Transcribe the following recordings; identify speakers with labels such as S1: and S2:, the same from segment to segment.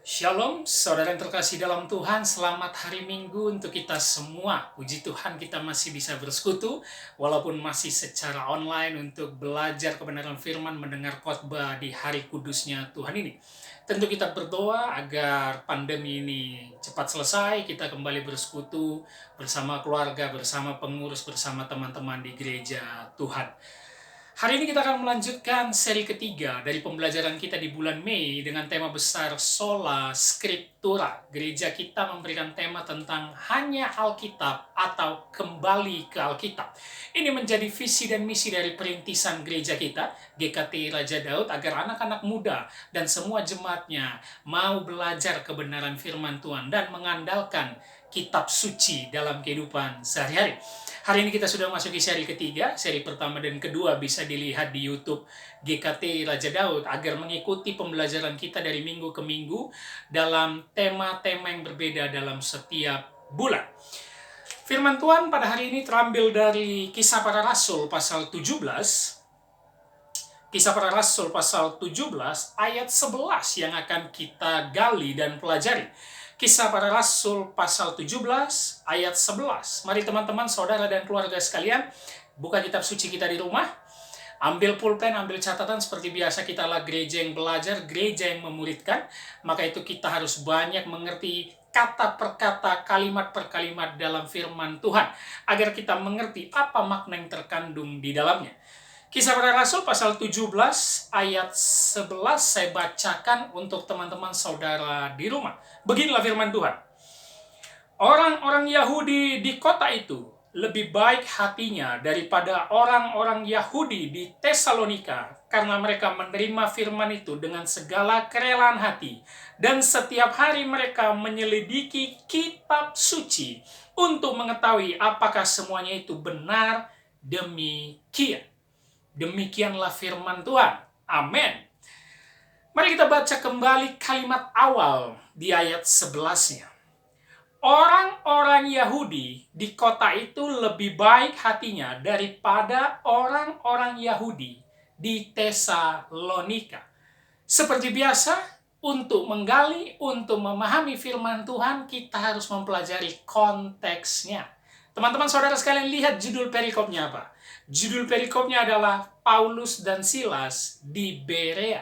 S1: Shalom, saudara yang terkasih dalam Tuhan. Selamat hari Minggu untuk kita semua. Puji Tuhan kita masih bisa bersekutu, walaupun masih secara online untuk belajar kebenaran firman, mendengar khotbah di hari kudusnya Tuhan ini. Tentu kita berdoa agar pandemi ini cepat selesai, kita kembali bersekutu bersama keluarga, bersama pengurus, bersama teman-teman di gereja Tuhan. Hari ini kita akan melanjutkan seri ketiga dari pembelajaran kita di bulan Mei dengan tema besar Sola Scriptura. Gereja kita memberikan tema tentang hanya Alkitab atau kembali ke Alkitab. Ini menjadi visi dan misi dari perintisan gereja kita, GKT Raja Daud, agar anak-anak muda dan semua jemaatnya mau belajar kebenaran firman Tuhan dan mengandalkan kitab suci dalam kehidupan sehari-hari. Hari ini kita sudah masuki seri ketiga, seri pertama dan kedua bisa dilihat di YouTube GKT Raja Daud agar mengikuti pembelajaran kita dari minggu ke minggu dalam tema-tema yang berbeda dalam setiap bulan. Firman Tuhan pada hari ini terambil dari Kisah Para Rasul pasal 17. Kisah Para Rasul pasal 17 ayat 11 yang akan kita gali dan pelajari. Kisah Para Rasul pasal 17 ayat 11. Mari teman-teman, saudara dan keluarga sekalian, buka kitab suci kita di rumah, ambil pulpen, ambil catatan. Seperti biasa kita adalah gereja yang belajar, gereja yang memuridkan. Maka itu kita harus banyak mengerti kata per kata, kalimat per kalimat dalam firman Tuhan, agar kita mengerti apa makna yang terkandung di dalamnya. Kisah Para Rasul pasal 17 ayat 11 saya bacakan untuk teman-teman saudara di rumah. Beginilah firman Tuhan. Orang-orang Yahudi di kota itu lebih baik hatinya daripada orang-orang Yahudi di Tesalonika, karena mereka menerima firman itu dengan segala kerelaan hati, dan setiap hari mereka menyelidiki kitab suci untuk mengetahui apakah semuanya itu benar demikian. Demikianlah firman Tuhan. Amin. Mari kita baca kembali kalimat awal di ayat 11-nya. Orang-orang Yahudi di kota itu lebih baik hatinya daripada orang-orang Yahudi di Tesalonika. Seperti biasa, untuk menggali, untuk memahami firman Tuhan, kita harus mempelajari konteksnya. Teman-teman saudara sekalian, lihat judul perikopnya apa? Judul perikopnya adalah Paulus dan Silas di Berea.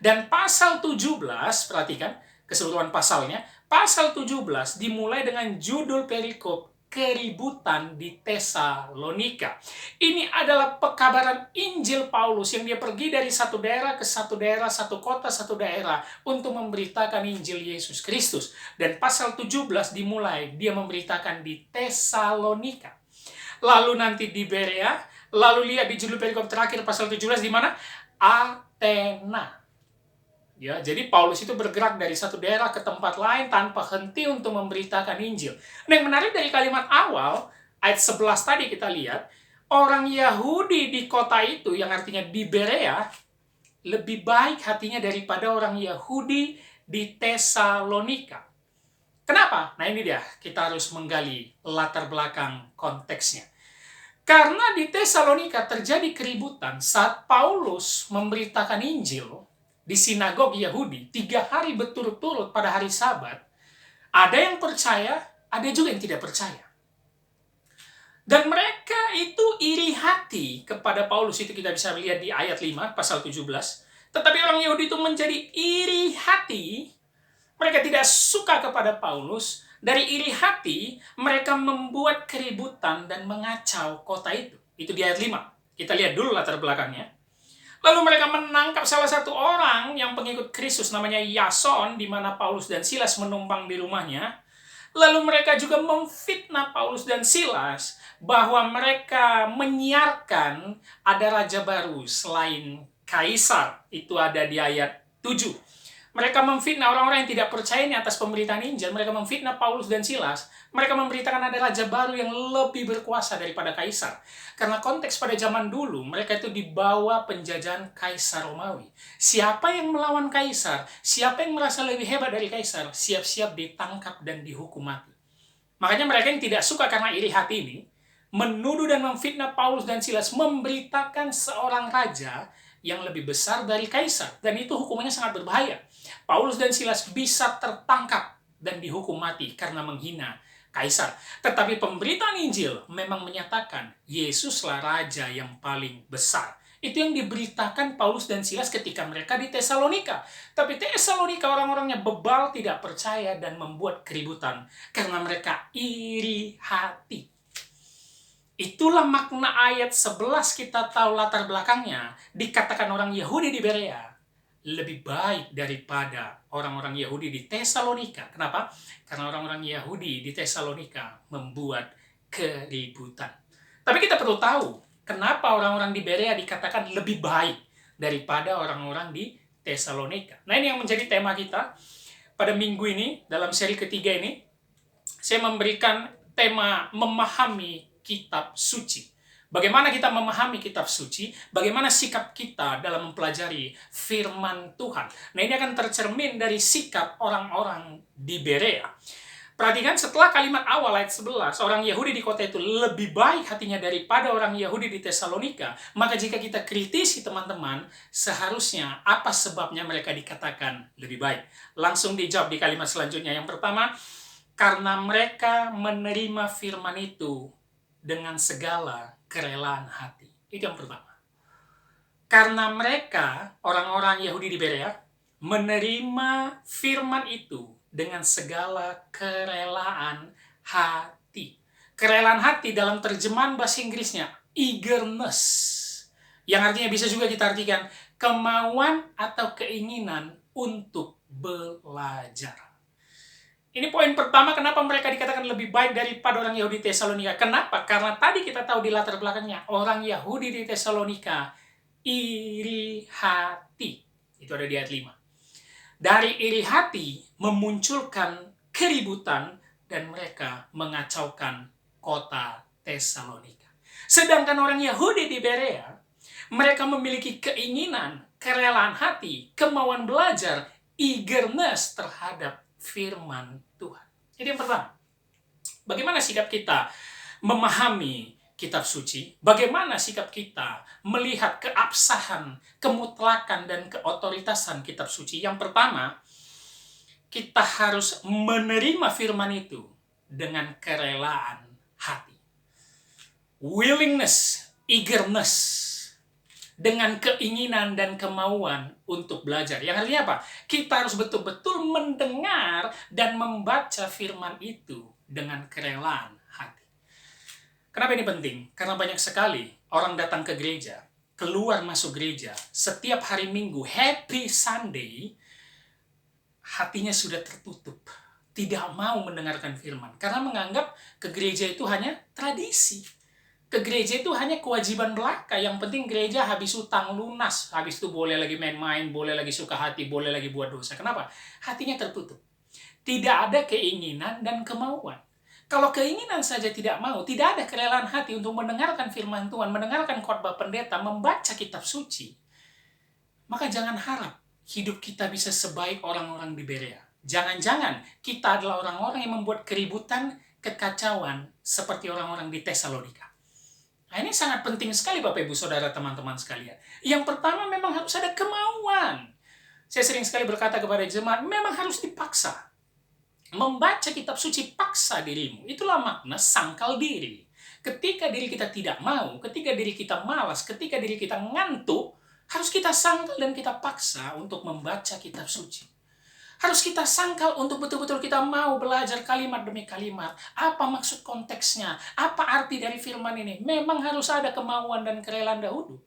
S1: Dan pasal 17, perhatikan keseluruhan pasalnya. Pasal 17 dimulai dengan judul perikop keributan di Tesalonika. Ini adalah pekabaran Injil Paulus yang dia pergi dari satu daerah ke satu daerah, satu kota, satu daerah untuk memberitakan Injil Yesus Kristus. Dan pasal 17 dimulai dia memberitakan di Tesalonika. Lalu nanti di Berea, lalu lihat di judul perikop terakhir pasal 17 di mana? Athena. Ya, jadi Paulus itu bergerak dari satu daerah ke tempat lain tanpa henti untuk memberitakan Injil. Nah, yang menarik dari kalimat awal, ayat 11 tadi kita lihat, orang Yahudi di kota itu, yang artinya di Berea, lebih baik hatinya daripada orang Yahudi di Tesalonika. Kenapa? Nah, ini dia, kita harus menggali latar belakang konteksnya. Karena di Tesalonika terjadi keributan saat Paulus memberitakan Injil di sinagog Yahudi 3 hari berturut-turut pada hari Sabat. Ada yang percaya, ada juga yang tidak percaya. Dan mereka itu iri hati kepada Paulus, itu kita bisa lihat di ayat 5 pasal 17. Tetapi orang Yahudi itu menjadi iri hati, mereka tidak suka kepada Paulus. Dari iri hati, mereka membuat keributan dan mengacau kota itu. Itu di ayat 5. Kita lihat dulu latar belakangnya. Lalu mereka menangkap salah satu orang yang pengikut Kristus namanya Yason, di mana Paulus dan Silas menumpang di rumahnya. Lalu mereka juga memfitnah Paulus dan Silas bahwa mereka menyiarkan ada raja baru selain Kaisar. Itu ada di ayat 7. Mereka memfitnah orang-orang yang tidak percaya ini atas pemberitaan Injil. Mereka memfitnah Paulus dan Silas. Mereka memberitakan ada raja baru yang lebih berkuasa daripada Kaisar. Karena konteks pada zaman dulu, mereka itu dibawa penjajahan Kaisar Romawi. Siapa yang melawan Kaisar, siapa yang merasa lebih hebat dari Kaisar, siap-siap ditangkap dan dihukum mati. Makanya mereka yang tidak suka karena iri hati ini, menuduh dan memfitnah Paulus dan Silas, memberitakan seorang raja yang lebih besar dari Kaisar. Dan itu hukumannya sangat berbahaya. Paulus dan Silas bisa tertangkap dan dihukum mati karena menghina kaisar. Tetapi pemberitaan Injil memang menyatakan Yesuslah raja yang paling besar. Itu yang diberitakan Paulus dan Silas ketika mereka di Tesalonika. Tapi Tesalonika orang-orangnya bebal, tidak percaya, dan membuat keributan karena mereka iri hati. Itulah makna ayat 11, kita tahu latar belakangnya. Dikatakan orang Yahudi di Berea lebih baik daripada orang-orang Yahudi di Tesalonika. Kenapa? Karena orang-orang Yahudi di Tesalonika membuat keributan. Tapi kita perlu tahu, kenapa orang-orang di Berea dikatakan lebih baik daripada orang-orang di Tesalonika. Nah, ini yang menjadi tema kita pada minggu ini, dalam seri ketiga ini. Saya memberikan tema memahami kitab suci. Bagaimana kita memahami kitab suci, bagaimana sikap kita dalam mempelajari firman Tuhan. Nah, ini akan tercermin dari sikap orang-orang di Berea. Perhatikan setelah kalimat awal ayat 11, orang Yahudi di kota itu lebih baik hatinya daripada orang Yahudi di Tesalonika. Maka jika kita kritisi teman-teman, seharusnya apa sebabnya mereka dikatakan lebih baik? Langsung dijawab di kalimat selanjutnya. Yang pertama, karena mereka menerima firman itu dengan segala kerelaan hati. Itu yang pertama. Karena mereka, orang-orang Yahudi di Berea, menerima firman itu dengan segala kerelaan hati. Kerelaan hati dalam terjemahan bahasa Inggrisnya eagerness, yang artinya bisa juga kita artikan kemauan atau keinginan untuk belajar. Ini poin pertama kenapa mereka dikatakan lebih baik daripada orang Yahudi Tesalonika. Kenapa? Karena tadi kita tahu di latar belakangnya, orang Yahudi di Tesalonika iri hati. Itu ada di ayat 5. Dari iri hati memunculkan keributan dan mereka mengacaukan kota Tesalonika. Sedangkan orang Yahudi di Berea, mereka memiliki keinginan, kerelaan hati, kemauan belajar, eagerness terhadap firman Tuhan. Jadi yang pertama, bagaimana sikap kita memahami kitab suci? Bagaimana sikap kita melihat keabsahan, kemutlakan, dan keotoritasan kitab suci? Yang pertama, kita harus menerima firman itu dengan kerelaan hati. Willingness, eagerness, dengan keinginan dan kemauan untuk belajar. Yang artinya apa? Kita harus betul-betul mendengar dan membaca firman itu dengan kerelaan hati. Kenapa ini penting? Karena banyak sekali orang datang ke gereja, keluar masuk gereja, setiap hari Minggu, Happy Sunday, hatinya sudah tertutup. Tidak mau mendengarkan firman. Karena menganggap ke gereja itu hanya tradisi. Ke gereja itu hanya kewajiban belaka. Yang penting gereja habis utang lunas. Habis itu boleh lagi main-main, boleh lagi suka hati, boleh lagi buat dosa. Kenapa? Hatinya tertutup. Tidak ada keinginan dan kemauan. Kalau keinginan saja tidak mau, tidak ada kerelaan hati untuk mendengarkan firman Tuhan, mendengarkan khotbah pendeta, membaca kitab suci, maka jangan harap hidup kita bisa sebaik orang-orang di Berea. Jangan-jangan kita adalah orang-orang yang membuat keributan, kekacauan, seperti orang-orang di Tesalonika. Nah, ini sangat penting sekali Bapak Ibu Saudara teman-teman sekalian. Yang pertama memang harus ada kemauan. Saya sering sekali berkata kepada jemaat, memang harus dipaksa. Membaca kitab suci, paksa dirimu. Itulah makna sangkal diri. Ketika diri kita tidak mau, ketika diri kita malas, ketika diri kita ngantuk, harus kita sangkal dan kita paksa untuk membaca kitab suci. Harus kita sangkal untuk betul-betul kita mau belajar kalimat demi kalimat. Apa maksud konteksnya? Apa arti dari firman ini? Memang harus ada kemauan dan kerelaan dahulu.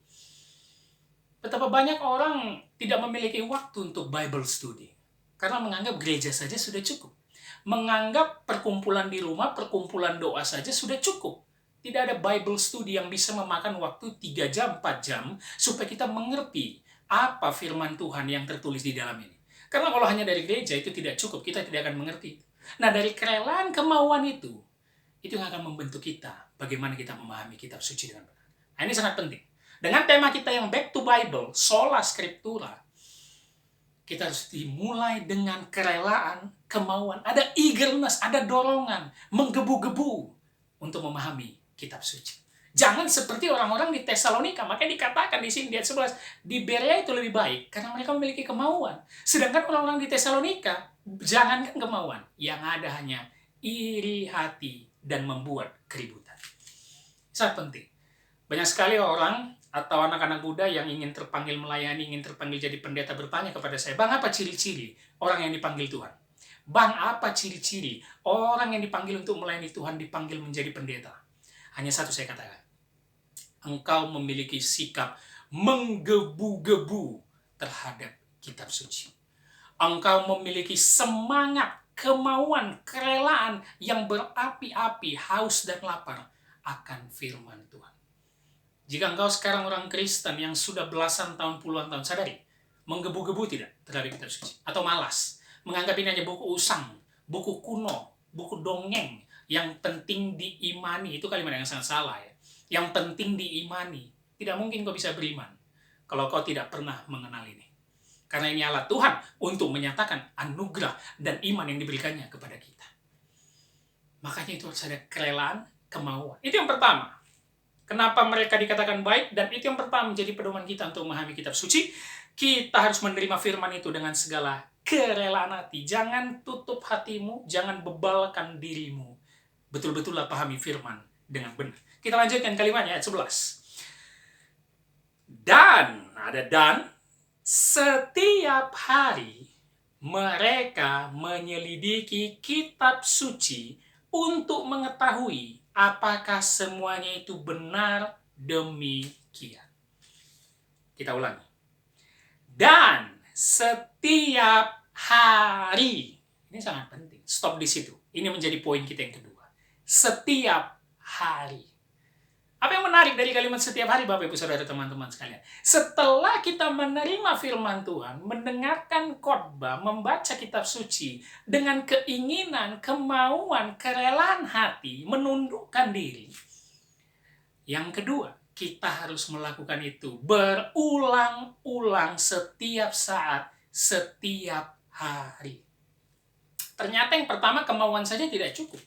S1: Betapa banyak orang tidak memiliki waktu untuk Bible study. Karena menganggap gereja saja sudah cukup. Menganggap perkumpulan di rumah, perkumpulan doa saja sudah cukup. Tidak ada Bible study yang bisa memakan waktu 3 jam, 4 jam, supaya kita mengerti apa firman Tuhan yang tertulis di dalam ini. Karena kalau hanya dari gereja itu tidak cukup, kita tidak akan mengerti. Nah, dari kerelaan kemauan itu yang akan membentuk kita, bagaimana kita memahami kitab suci dengan benar. Nah, ini sangat penting. Dengan tema kita yang back to Bible, sola scriptura, kita harus dimulai dengan kerelaan, kemauan, ada eagerness, ada dorongan, menggebu-gebu untuk memahami kitab suci. Jangan seperti orang-orang di Tesalonika. Makanya dikatakan di sini di ayat 11, di Berea itu lebih baik karena mereka memiliki kemauan. Sedangkan orang-orang di Tesalonika, jangankan kemauan, yang ada hanya iri hati dan membuat keributan. Sangat penting. Banyak sekali orang atau anak-anak muda yang ingin terpanggil melayani, ingin terpanggil jadi pendeta bertanya kepada saya, "Bang, apa ciri-ciri orang yang dipanggil Tuhan? Bang, apa ciri-ciri orang yang dipanggil untuk melayani Tuhan, dipanggil menjadi pendeta?" Hanya satu saya katakan, engkau memiliki sikap menggebu-gebu terhadap kitab suci. Engkau memiliki semangat, kemauan, kerelaan yang berapi-api, haus dan lapar akan firman Tuhan. Jika engkau sekarang orang Kristen yang sudah belasan tahun, puluhan tahun, sadari, menggebu-gebu tidak terhadap kitab suci? Atau malas, menganggap ini hanya buku usang, buku kuno, buku dongeng, yang penting diimani. Itu kalimat yang sangat salah ya. Yang penting diimani. Tidak mungkin kau bisa beriman kalau kau tidak pernah mengenal ini. Karena ini alat Tuhan untuk menyatakan anugerah dan iman yang diberikannya kepada kita. Makanya itu harus ada kerelaan, kemauan. Itu yang pertama. Kenapa mereka dikatakan baik? Dan itu yang pertama menjadi pedoman kita untuk memahami kitab suci. Kita harus menerima firman itu dengan segala kerelaan hati. Jangan tutup hatimu, jangan bebalkan dirimu. Betul-betullah pahami firman dengan benar. Kita lanjutkan kalimatnya ayat 11. Dan, ada dan, setiap hari mereka menyelidiki kitab suci untuk mengetahui apakah semuanya itu benar demikian. Kita ulangi. Dan setiap hari. Ini sangat penting. Stop di situ. Ini menjadi poin kita yang kedua. Setiap hari. Apa yang menarik dari kalimat setiap hari, Bapak Ibu Saudara teman-teman sekalian? Setelah kita menerima firman Tuhan, mendengarkan khotbah, membaca kitab suci dengan keinginan, kemauan, kerelaan hati, menundukkan diri. Yang kedua, kita harus melakukan itu berulang-ulang setiap saat, setiap hari. Ternyata yang pertama, kemauan saja tidak cukup.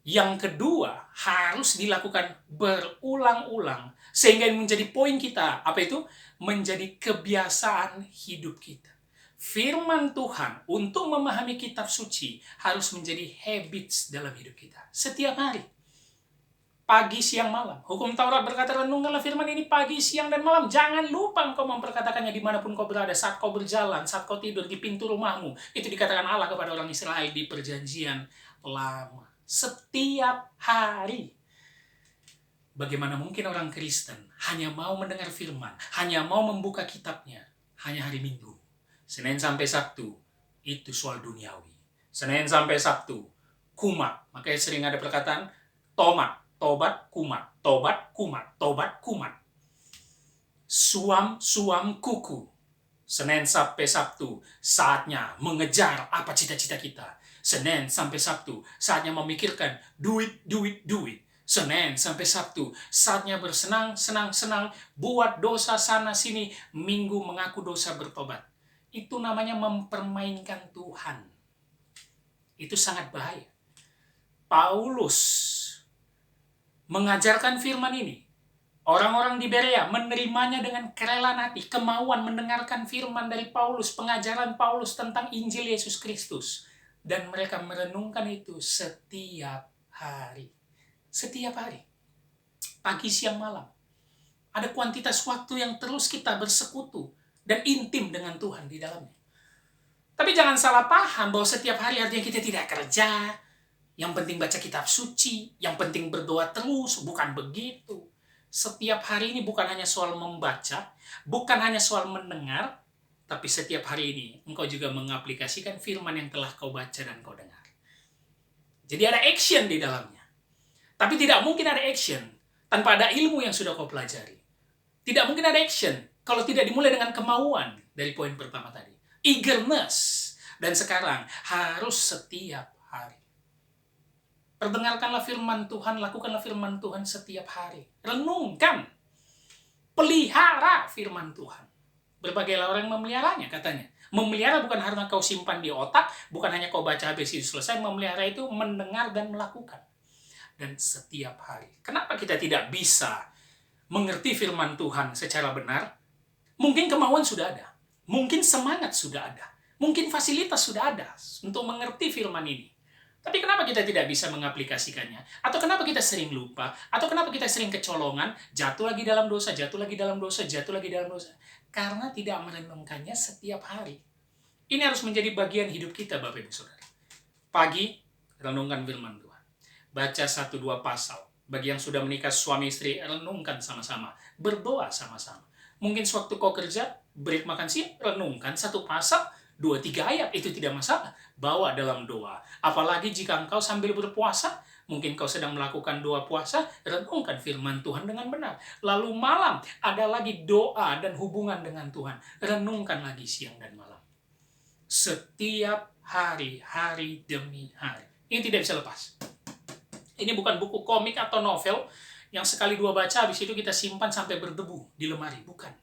S1: Yang kedua, harus dilakukan berulang-ulang. Sehingga menjadi poin kita. Apa itu? Menjadi kebiasaan hidup kita. Firman Tuhan untuk memahami kitab suci harus menjadi habits dalam hidup kita. Setiap hari. Pagi, siang, malam. Hukum Taurat berkata, renungkanlah firman ini pagi, siang, dan malam. Jangan lupa engkau memperkatakannya dimanapun kau berada. Saat kau berjalan, saat kau tidur, di pintu rumahmu. Itu dikatakan Allah kepada orang Israel di perjanjian lama. Setiap hari. Bagaimana mungkin orang Kristen hanya mau mendengar firman, hanya mau membuka kitabnya, hanya hari Minggu. Senin sampai Sabtu, itu soal duniawi. Senin sampai Sabtu, kumat. Makanya sering ada perkataan, tomat, tobat, kumat, tobat, kumat, tobat, kumat. Suam, suam, kuku. Senin sampai Sabtu, saatnya mengejar apa cita-cita kita. Senin sampai Sabtu, saatnya memikirkan duit, duit, duit. Senin sampai Sabtu, saatnya bersenang, senang, senang, buat dosa sana sini, Minggu mengaku dosa bertobat. Itu namanya mempermainkan Tuhan. Itu sangat bahaya. Paulus mengajarkan firman ini. Orang-orang di Berea menerimanya dengan kerelaan hati, kemauan mendengarkan firman dari Paulus, pengajaran Paulus tentang Injil Yesus Kristus. Dan mereka merenungkan itu setiap hari. Setiap hari. Pagi, siang, malam. Ada kuantitas waktu yang terus kita bersekutu dan intim dengan Tuhan di dalamnya. Tapi jangan salah paham bahwa setiap hari artinya kita tidak kerja. Yang penting baca kitab suci, yang penting berdoa terus, bukan begitu. Setiap hari ini bukan hanya soal membaca, bukan hanya soal mendengar, tapi setiap hari ini engkau juga mengaplikasikan firman yang telah kau baca dan kau dengar. Jadi ada action di dalamnya. Tapi tidak mungkin ada action tanpa ada ilmu yang sudah kau pelajari. Tidak mungkin ada action kalau tidak dimulai dengan kemauan dari poin pertama tadi. Eagerness. Dan sekarang harus setiap hari. Perdengarkanlah firman Tuhan, lakukanlah firman Tuhan setiap hari. Renungkan. Pelihara firman Tuhan. Berbagai orang yang memeliharanya katanya. Memelihara bukan karena kau simpan di otak, bukan hanya kau baca habis itu selesai. Memelihara itu mendengar dan melakukan. dan setiap hari. Kenapa kita tidak bisa mengerti firman Tuhan secara benar? Mungkin kemauan sudah ada, mungkin semangat sudah ada, mungkin fasilitas sudah ada untuk mengerti firman ini. Tapi kenapa kita tidak bisa mengaplikasikannya? Atau kenapa kita sering lupa? Atau kenapa kita sering kecolongan, jatuh lagi dalam dosa, jatuh lagi dalam dosa, jatuh lagi dalam dosa? Karena tidak merenungkannya setiap hari. Ini harus menjadi bagian hidup kita, Bapak Ibu Saudara. Pagi, renungkan firman Tuhan. Baca 1-2 pasal. Bagi yang sudah menikah suami istri, renungkan sama-sama. Berdoa sama-sama. Mungkin sewaktu kau kerja, break makan siang, renungkan 1 pasal, 2-3 ayat, itu tidak masalah. Bawa dalam doa. Apalagi jika engkau sambil berpuasa, mungkin kau sedang melakukan doa puasa, renungkan firman Tuhan dengan benar. Lalu malam, ada lagi doa dan hubungan dengan Tuhan. Renungkan lagi siang dan malam. Setiap hari, hari demi hari. Ini tidak bisa lepas. Ini bukan buku komik atau novel yang sekali 2 baca, habis itu kita simpan sampai berdebu di lemari. Bukan.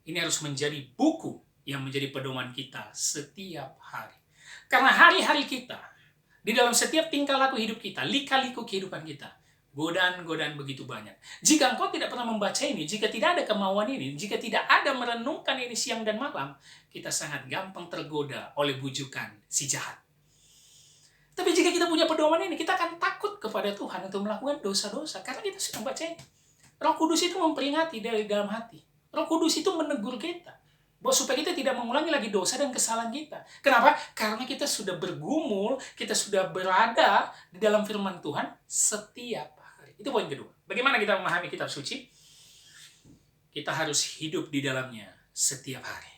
S1: Ini harus menjadi buku yang menjadi pedoman kita setiap hari. Karena hari-hari kita, di dalam setiap tingkah laku hidup kita, lika-liku kehidupan kita, godaan-godaan begitu banyak. Jika engkau tidak pernah membaca ini, jika tidak ada kemauan ini, jika tidak ada merenungkan ini siang dan malam, kita sangat gampang tergoda oleh bujukan si jahat. Tapi jika kita punya pedoman ini, kita akan takut kepada Tuhan untuk melakukan dosa-dosa. Karena kita sudah baca ini. Roh Kudus itu memperingati dari dalam hati. Roh Kudus itu menegur kita, bahwa supaya kita tidak mengulangi lagi dosa dan kesalahan kita. Kenapa? Karena kita sudah bergumul, kita sudah berada di dalam firman Tuhan setiap hari. Itu poin kedua. Bagaimana kita memahami kitab suci? Kita harus hidup di dalamnya setiap hari.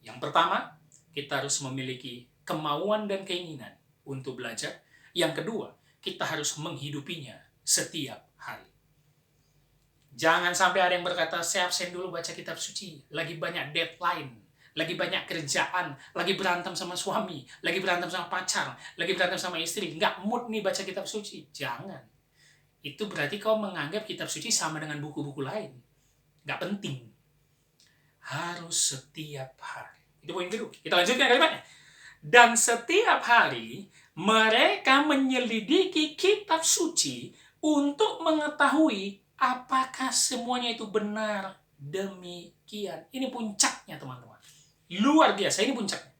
S1: Yang pertama, kita harus memiliki kemauan dan keinginan untuk belajar. Yang kedua, kita harus menghidupinya setiap hari. Jangan sampai ada yang berkata, saya absen dulu baca kitab suci. Lagi banyak deadline, lagi banyak kerjaan, lagi berantem sama suami, lagi berantem sama pacar, lagi berantem sama istri. Nggak mood nih baca kitab suci. Jangan. Itu berarti kau menganggap kitab suci sama dengan buku-buku lain. Nggak penting. Harus setiap hari. Itu poin kedua. Kita lanjutkan kalimatnya. Dan setiap hari mereka menyelidiki kitab suci untuk mengetahui apakah semuanya itu benar demikian. Ini puncaknya, teman-teman. Luar biasa, ini puncaknya.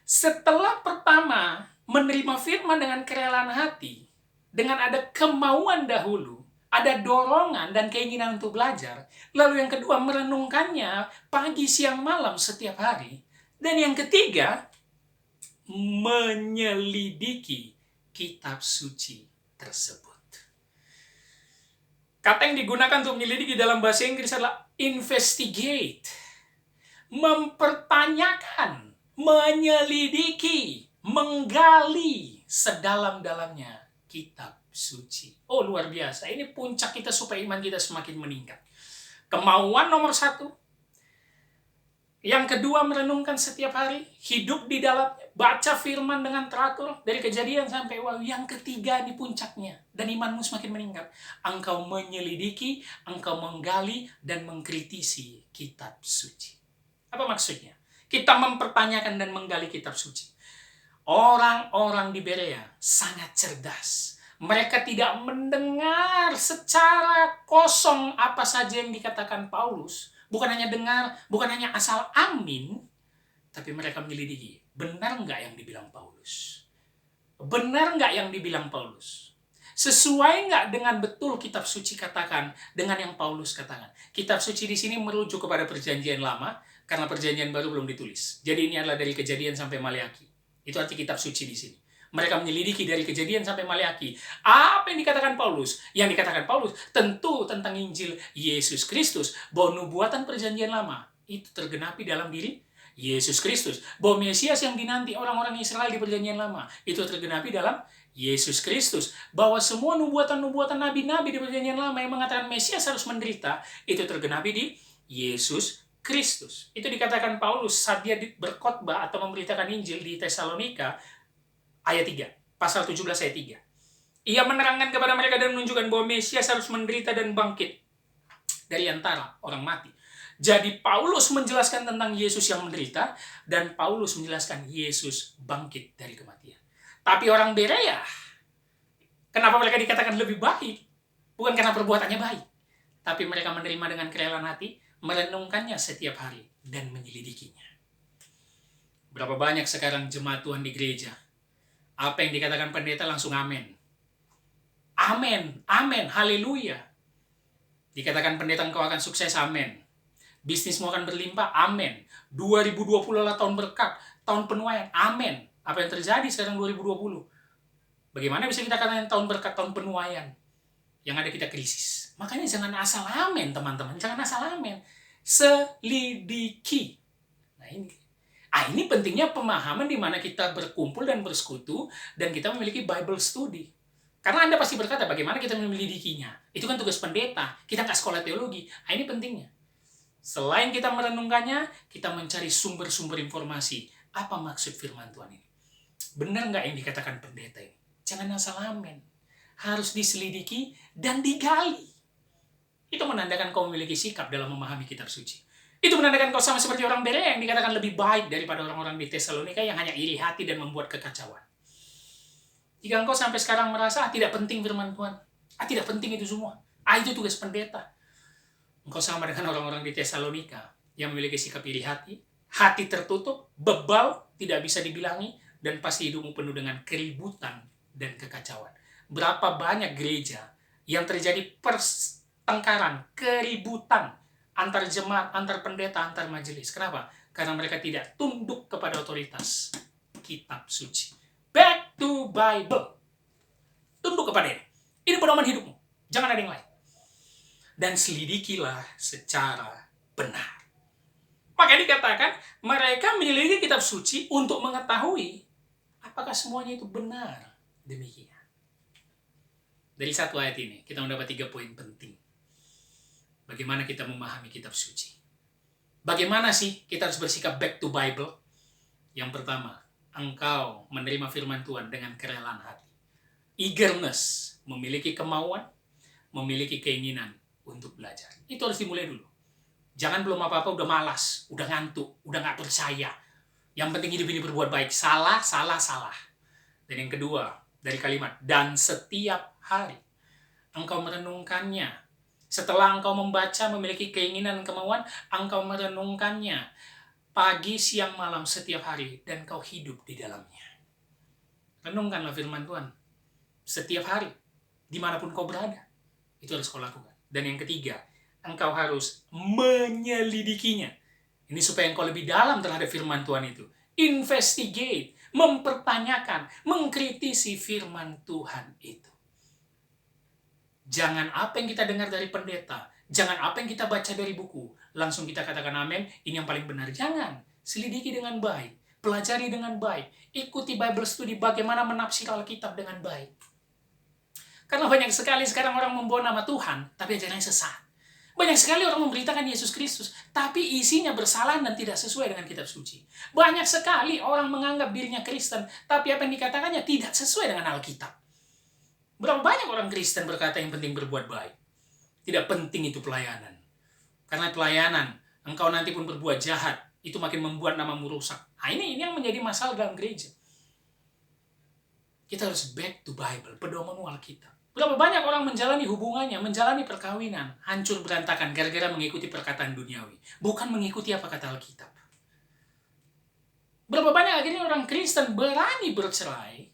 S1: Setelah pertama menerima firman dengan kerelaan hati, dengan ada kemauan dahulu, ada dorongan dan keinginan untuk belajar, lalu yang kedua merenungkannya pagi, siang, malam setiap hari, dan yang ketiga menyelidiki kitab suci tersebut. Kata yang digunakan untuk menyelidiki dalam bahasa Inggris adalah investigate. Mempertanyakan, menyelidiki, menggali sedalam-dalamnya kitab suci. Oh, luar biasa. Ini puncak kita supaya iman kita semakin meningkat. Kemauan nomor 1. Yang kedua, merenungkan setiap hari, hidup di dalamnya, baca firman dengan teratur dari Kejadian sampai Wahyu. Yang ketiga, ini puncaknya, dan imanmu semakin meningkat. Engkau menyelidiki, engkau menggali, dan mengkritisi kitab suci. Apa maksudnya? Kita mempertanyakan dan menggali kitab suci. Orang-orang di Berea sangat cerdas. Mereka tidak mendengar secara kosong apa saja yang dikatakan Paulus. Bukan hanya dengar, bukan hanya asal amin, tapi mereka menyelidiki. Benar nggak yang dibilang Paulus? Benar nggak yang dibilang Paulus? Sesuai nggak dengan betul kitab suci katakan dengan yang Paulus katakan? Kitab suci di sini merujuk kepada perjanjian lama, karena perjanjian baru belum ditulis. Jadi ini adalah dari Kejadian sampai Maleakhi. Itu arti kitab suci di sini. Mereka menyelidiki dari Kejadian sampai Maleakhi. Apa yang dikatakan Paulus? Yang dikatakan Paulus tentu tentang Injil Yesus Kristus. Bahwa nubuatan perjanjian lama itu tergenapi dalam diri Yesus Kristus. Bahwa Mesias yang dinanti orang-orang Israel di perjanjian lama itu tergenapi dalam Yesus Kristus. Bahwa semua nubuatan-nubuatan nabi-nabi di perjanjian lama yang mengatakan Mesias harus menderita itu tergenapi di Yesus Kristus. Itu dikatakan Paulus saat dia berkhotbah atau memberitakan Injil di Tesalonika ayat 3, pasal 17 ayat 3. Ia menerangkan kepada mereka dan menunjukkan bahwa Mesias harus menderita dan bangkit dari antara orang mati. Jadi Paulus menjelaskan tentang Yesus yang menderita, dan Paulus menjelaskan Yesus bangkit dari kematian. Tapi orang Berea Kenapa mereka dikatakan lebih baik? Bukan karena perbuatannya baik, tapi mereka menerima dengan kerelaan hati, merenungkannya setiap hari, dan menyelidikinya. Berapa banyak sekarang jemaat Tuhan di gereja, apa yang dikatakan pendeta langsung amin. Amin, amin, haleluya. Dikatakan pendeta engkau akan sukses, amin. Bisnismu akan berlimpah, amin. 2020 adalah tahun berkat, tahun penuaian, amin. Apa yang terjadi sekarang 2020? Bagaimana bisa kita katakan tahun berkat, tahun penuaian? Yang ada kita krisis. Makanya jangan asal amin, teman-teman. Jangan asal amin. Selidiki. Ini pentingnya pemahaman di mana kita berkumpul dan bersekutu dan kita memiliki Bible study. Karena Anda pasti berkata, bagaimana kita menyelidikinya? Itu kan tugas pendeta. Kita nggak sekolah teologi. Ini pentingnya. Selain kita merenungkannya, kita mencari sumber-sumber informasi. Apa maksud firman Tuhan ini? Benar nggak yang dikatakan pendeta ini? Jangan asal amin. Harus diselidiki dan digali. Itu menandakan kau memiliki sikap dalam memahami kitab suci. Itu menandakan kau sama seperti orang Berea yang dikatakan lebih baik daripada orang-orang di Tesalonika yang hanya iri hati dan membuat kekacauan. Jika engkau sampai sekarang merasa tidak penting firman Tuhan, tidak penting itu semua, itu tugas pendeta. Engkau sama dengan orang-orang di Tesalonika yang memiliki sikap iri hati, hati tertutup, bebal, tidak bisa dibilangi, dan pasti hidupmu penuh dengan keributan dan kekacauan. Berapa banyak gereja yang terjadi pertengkaran, keributan antar jemaat, antar pendeta, antar majelis. Kenapa? Karena mereka tidak tunduk kepada otoritas kitab suci. Back to Bible. Tunduk kepada ini. Ini pedoman hidupmu. Jangan ada yang lain. Dan selidikilah secara benar. Maka dikatakan, mereka menyelidiki kitab suci untuk mengetahui apakah semuanya itu benar. Demikian. Dari satu ayat ini, kita mendapat 3 poin penting. Bagaimana kita memahami kitab suci. Bagaimana sih kita harus bersikap back to Bible? Yang pertama, engkau menerima firman Tuhan dengan kerelaan hati. Eagerness, memiliki kemauan, memiliki keinginan untuk belajar. Itu harus dimulai dulu. Jangan belum apa-apa udah malas, udah ngantuk, udah nggak percaya. Yang penting hidup ini berbuat baik. Salah, salah, salah. Dan yang kedua, dari kalimat, dan setiap hari engkau merenungkannya. Setelah engkau membaca, memiliki keinginan dan kemauan, engkau merenungkannya pagi, siang, malam, setiap hari, dan kau hidup di dalamnya. Renungkanlah firman Tuhan setiap hari, dimanapun kau berada. Itu harus kau lakukan. Dan yang ketiga, engkau harus menyelidikinya. Ini supaya engkau lebih dalam terhadap firman Tuhan itu. Investigate, mempertanyakan, mengkritisi firman Tuhan itu. Jangan apa yang kita dengar dari pendeta, jangan apa yang kita baca dari buku, langsung kita katakan amin, ini yang paling benar. Jangan. Selidiki dengan baik, pelajari dengan baik, ikuti Bible study bagaimana menafsir Alkitab dengan baik. Karena banyak sekali sekarang orang membawa nama Tuhan, tapi ajarannya sesat. Banyak sekali orang memberitakan Yesus Kristus, tapi isinya bersalah dan tidak sesuai dengan kitab suci. Banyak sekali orang menganggap dirinya Kristen, tapi apa yang dikatakannya tidak sesuai dengan Alkitab. Berapa banyak orang Kristen berkata yang penting berbuat baik. Tidak penting itu pelayanan. Karena pelayanan, engkau nanti pun berbuat jahat, itu makin membuat namamu rusak. Ini yang menjadi masalah dalam gereja. Kita harus back to Bible, pedoman Alkitab. Berapa banyak orang menjalani hubungannya, menjalani perkawinan, hancur berantakan gara-gara mengikuti perkataan duniawi. Bukan mengikuti apa kata Alkitab. Berapa banyak akhirnya orang Kristen berani bercerai,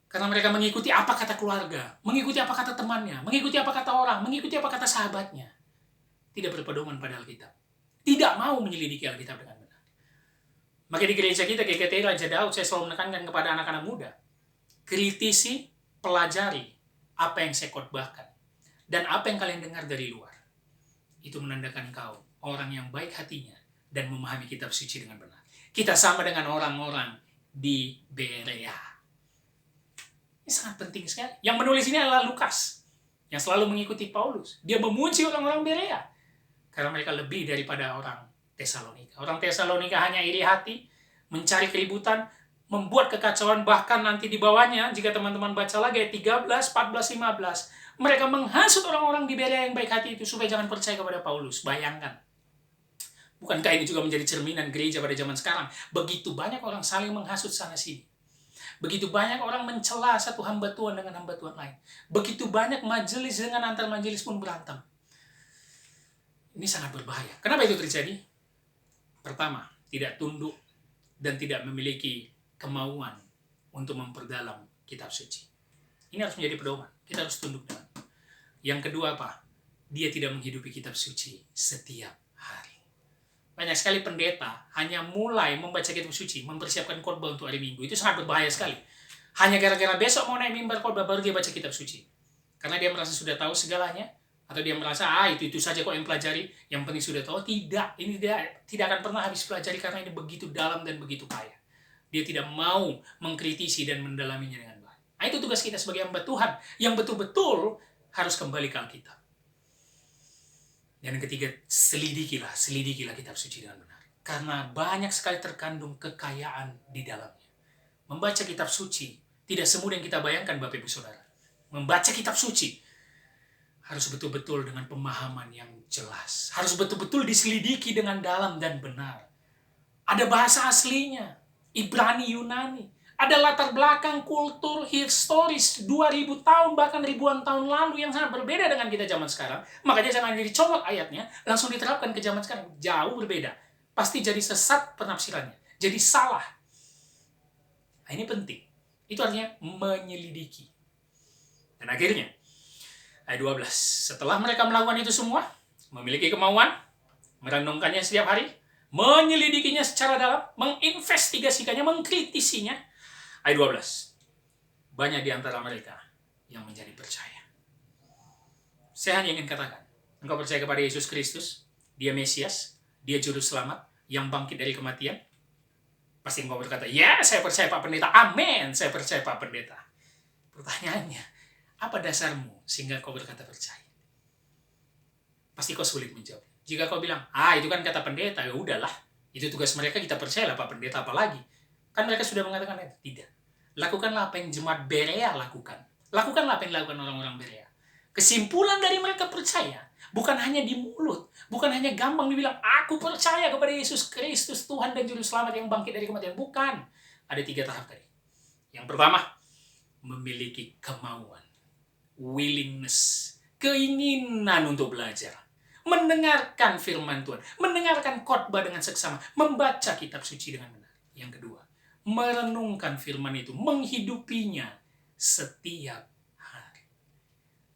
S1: karena mereka mengikuti apa kata keluarga, mengikuti apa kata temannya, mengikuti apa kata orang, mengikuti apa kata sahabatnya. Tidak berpedoman pada Alkitab. Tidak mau menyelidiki Alkitab dengan benar. Maka di gereja kita, GKT Raja Daud, saya selalu menekankan kepada anak-anak muda. Kritisi, pelajari apa yang saya khotbahkan. Dan apa yang kalian dengar dari luar. Itu menandakan kau orang yang baik hatinya dan memahami kitab suci dengan benar. Kita sama dengan orang-orang di Berea. Ini sangat penting sekali. Yang menulis ini adalah Lukas, yang selalu mengikuti Paulus. Dia memuji orang-orang Berea, karena mereka lebih daripada orang Tesalonika. Orang Tesalonika hanya iri hati, mencari keributan, membuat kekacauan, bahkan nanti di bawahnya, jika teman-teman baca lagi ayat 13, 14, 15, mereka menghasut orang-orang di Berea yang baik hati itu supaya jangan percaya kepada Paulus. Bayangkan. Bukankah ini juga menjadi cerminan gereja pada zaman sekarang? Begitu banyak orang saling menghasut sana-sini. Begitu banyak orang mencela satu hamba Tuhan dengan hamba Tuhan lain. Begitu banyak majelis dengan antar majelis pun berantem. Ini sangat berbahaya. Kenapa itu terjadi? Pertama, tidak tunduk dan tidak memiliki kemauan untuk memperdalam kitab suci. Ini harus menjadi pedoman. Kita harus tunduk dengan. Yang kedua apa? Dia tidak menghidupi kitab suci setiap hari. Banyak sekali pendeta hanya mulai membaca kitab suci, mempersiapkan khotbah untuk hari Minggu. Itu sangat berbahaya sekali. Hanya gara-gara besok mau naik mimbar khotbah baru dia baca kitab suci. Karena dia merasa sudah tahu segalanya, atau dia merasa itu saja kok yang pelajari, yang penting sudah tahu. Tidak, ini dia tidak akan pernah habis pelajari karena ini begitu dalam dan begitu kaya. Dia tidak mau mengkritisi dan mendalaminya dengan baik. Nah, itu tugas kita sebagai hamba Tuhan yang betul-betul harus kembali ke Alkitab. Dan yang ketiga, selidikilah kitab suci dengan benar. Karena banyak sekali terkandung kekayaan di dalamnya. Membaca kitab suci tidak semudah yang kita bayangkan, Bapak Ibu Saudara. Membaca kitab suci harus betul-betul dengan pemahaman yang jelas. Harus betul-betul diselidiki dengan dalam dan benar. Ada bahasa aslinya, Ibrani, Yunani. Ada latar belakang kultur historis 2000 tahun bahkan ribuan tahun lalu yang sangat berbeda dengan kita zaman sekarang. Makanya jangan dicomot ayatnya, langsung diterapkan ke zaman sekarang. Jauh berbeda. Pasti jadi sesat penafsirannya. Jadi salah. Nah, ini penting. Itu artinya menyelidiki. Dan akhirnya, ayat 12. Setelah mereka melakukan itu semua, memiliki kemauan, merenungkannya setiap hari, menyelidikinya secara dalam, menginvestigasikannya, mengkritisinya. Ayat 12. Banyak di antara mereka yang menjadi percaya. Saya hanya ingin katakan, engkau percaya kepada Yesus Kristus, dia Mesias, dia juru selamat, yang bangkit dari kematian? Pasti engkau berkata, ya saya percaya Pak Pendeta, amin, saya percaya Pak Pendeta. Pertanyaannya, apa dasarmu sehingga kau berkata percaya? Pasti kau sulit menjawab. Jika kau bilang, itu kan kata pendeta, ya udahlah, itu tugas mereka, kita percayalah Pak Pendeta, apalagi. Kan mereka sudah mengatakan itu. Tidak. Lakukanlah apa yang jemaat Berea lakukan. Lakukanlah apa yang dilakukan orang-orang Berea. Kesimpulan dari mereka percaya, bukan hanya di mulut, bukan hanya gampang dibilang, aku percaya kepada Yesus Kristus, Tuhan dan Juru Selamat yang bangkit dari kematian. Bukan. Ada 3 tahap tadi. Yang pertama, memiliki kemauan. Willingness. Keinginan untuk belajar. Mendengarkan firman Tuhan. Mendengarkan khotbah dengan seksama. Membaca kitab suci dengan benar. Yang kedua, merenungkan firman itu, menghidupinya setiap hari.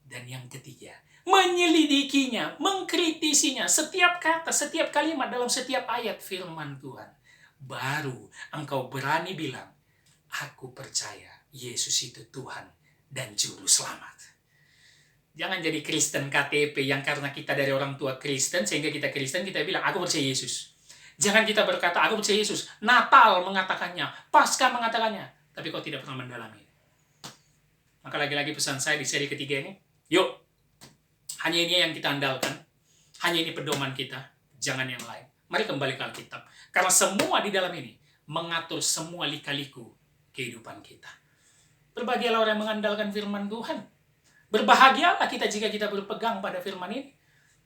S1: Dan yang ketiga, menyelidikinya, mengkritisinya, setiap kata, setiap kalimat dalam setiap ayat firman Tuhan. Baru engkau berani bilang, aku percaya Yesus itu Tuhan dan Juru Selamat. Jangan jadi Kristen KTP yang karena kita dari orang tua Kristen, sehingga kita Kristen, kita bilang, aku percaya Yesus. Jangan kita berkata, aku percaya Yesus. Natal mengatakannya, Paskah mengatakannya. Tapi kau tidak pernah mendalami. Maka lagi-lagi pesan saya di seri ketiga ini, yuk, hanya ini yang kita andalkan. Hanya ini pedoman kita, jangan yang lain. Mari kembali ke Alkitab. Karena semua di dalam ini mengatur semua lika-liku kehidupan kita. Berbahagialah orang yang mengandalkan firman Tuhan. Berbahagialah kita jika kita berpegang pada firman ini.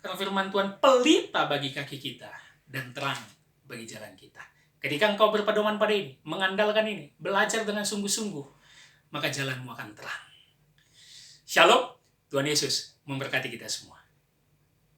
S1: Karena firman Tuhan pelita bagi kaki kita dan terang bagi jalan kita. Ketika engkau berpedoman pada ini, mengandalkan ini, belajar dengan sungguh-sungguh, maka jalanmu akan terang. Shalom, Tuhan Yesus memberkati kita semua.